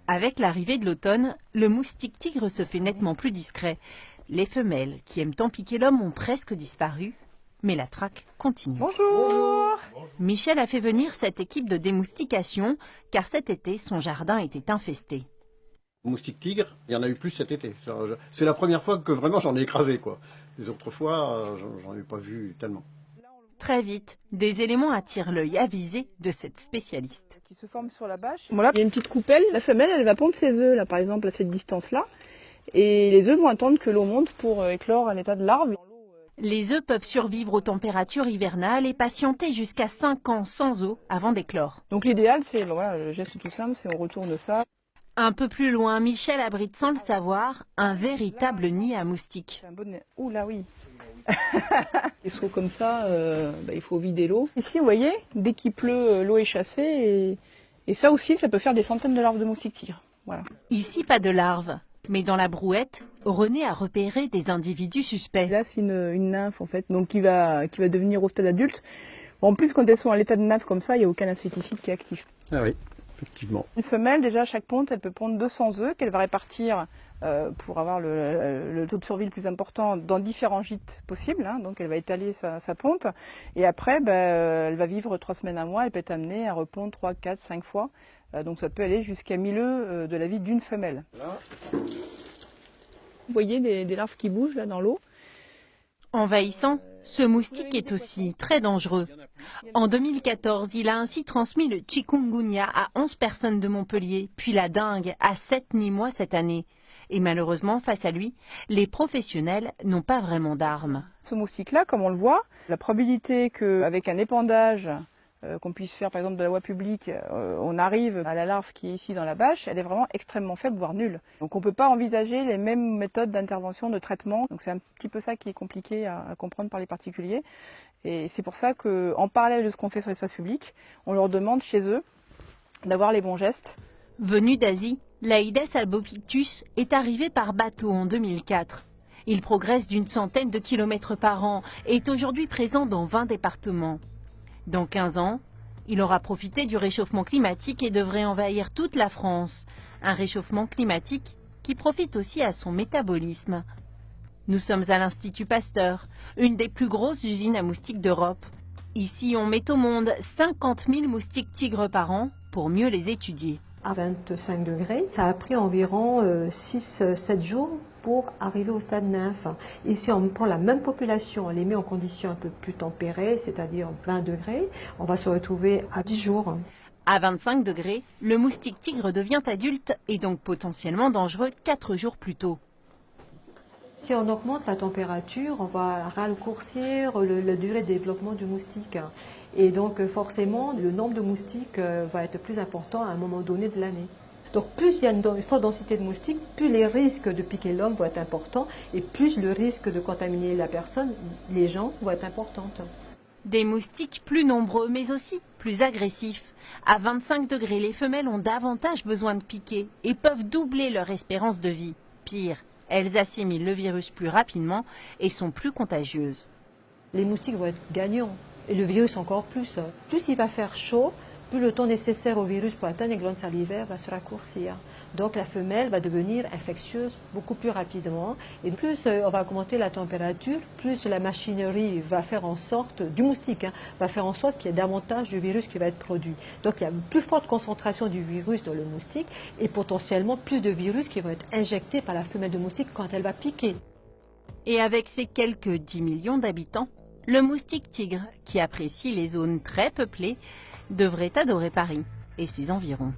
Avec l'arrivée de l'automne, le moustique tigre se fait nettement plus discret. Les femelles, qui aiment tant piquer l'homme, ont presque disparu, mais la traque continue. Bonjour. Michel a fait venir cette équipe de démoustication, car cet été, son jardin était infesté. Moustique tigre, il y en a eu plus cet été. C'est la première fois que vraiment j'en ai écrasé, quoi. Les autres fois, j'en ai pas vu tellement. Très vite, des éléments attirent l'œil avisé de cette spécialiste. Qui se forme sur la bâche. Voilà, il y a une petite coupelle. La femelle, elle va pondre ses œufs, là, par exemple, à cette distance-là. Et les œufs vont attendre que l'eau monte pour éclore à l'état de larve. Les œufs peuvent survivre aux températures hivernales et patienter jusqu'à 5 ans sans eau avant d'éclore. Donc l'idéal, c'est, voilà, le geste tout simple, c'est on retourne ça. Un peu plus loin, Michel abrite sans le savoir un véritable nid à moustiques. Ouh là oui. Les seaux comme ça, il faut vider l'eau. Ici, vous voyez, dès qu'il pleut, l'eau est chassée et ça aussi, ça peut faire des centaines de larves de moustiques tigres. Voilà. Ici, pas de larves, mais dans la brouette, René a repéré des individus suspects. Là, c'est une nymphe en fait, donc qui va devenir au stade adulte. En plus, quand elles sont à l'état de nymphe comme ça, il n'y a aucun insecticide qui est actif. Ah oui, effectivement. Une femelle, déjà, à chaque ponte, elle peut pondre 200 œufs qu'elle va répartir pour avoir le taux de survie le plus important dans différents gîtes possibles. Hein. Donc elle va étaler sa ponte et après elle va vivre 3 semaines, un mois, elle peut être amenée à repondre 3, 4, 5 fois. Donc ça peut aller jusqu'à 1000 œufs de la vie d'une femelle. Là. Vous voyez des larves qui bougent là dans l'eau. Envahissant, ce moustique est aussi très dangereux. En 2014, il a ainsi transmis le chikungunya à 11 personnes de Montpellier, puis la dengue à 7 Nîmois cette année. Et malheureusement, face à lui, les professionnels n'ont pas vraiment d'armes. Ce moustique-là, comme on le voit, la probabilité qu'avec un épandage qu'on puisse faire par exemple de la voie publique, on arrive à la larve qui est ici dans la bâche, elle est vraiment extrêmement faible, voire nulle. Donc on ne peut pas envisager les mêmes méthodes d'intervention, de traitement. Donc c'est un petit peu ça qui est compliqué à comprendre par les particuliers. Et c'est pour ça qu'en parallèle de ce qu'on fait sur l'espace public, on leur demande chez eux d'avoir les bons gestes. Venu d'Asie, l'Aïdes albopictus est arrivé par bateau en 2004. Il progresse d'une centaine de kilomètres par an et est aujourd'hui présent dans 20 départements. Dans 15 ans, il aura profité du réchauffement climatique et devrait envahir toute la France. Un réchauffement climatique qui profite aussi à son métabolisme. Nous sommes à l'Institut Pasteur, une des plus grosses usines à moustiques d'Europe. Ici, on met au monde 50 000 moustiques tigres par an pour mieux les étudier. À 25 degrés, ça a pris environ 6-7 jours pour arriver au stade nymphe. Ici, on prend la même population, on les met en conditions un peu plus tempérées, c'est-à-dire 20 degrés. On va se retrouver à 10 jours. À 25 degrés, le moustique tigre devient adulte et donc potentiellement dangereux 4 jours plus tôt. Si on augmente la température, on va raccourcir la durée de développement du moustique. Et donc forcément, le nombre de moustiques va être plus important à un moment donné de l'année. Donc plus il y a une forte densité de moustiques, plus les risques de piquer l'homme vont être importants et plus le risque de contaminer la personne, les gens, vont être importants. Des moustiques plus nombreux mais aussi plus agressifs. À 25 degrés, les femelles ont davantage besoin de piquer et peuvent doubler leur espérance de vie. Pire, elles assimilent le virus plus rapidement et sont plus contagieuses. Les moustiques vont être gagnants et le virus encore plus. Plus il va faire chaud, plus le temps nécessaire au virus pour atteindre les glandes salivaires va se raccourcir. Donc la femelle va devenir infectieuse beaucoup plus rapidement. Et plus on va augmenter la température, plus la machinerie va faire en sorte, du moustique, va faire en sorte qu'il y ait davantage de virus qui va être produit. Donc il y a une plus forte concentration du virus dans le moustique et potentiellement plus de virus qui vont être injectés par la femelle de moustique quand elle va piquer. Et avec ses quelques 10 millions d'habitants, le moustique tigre, qui apprécie les zones très peuplées, devrait adorer Paris et ses environs.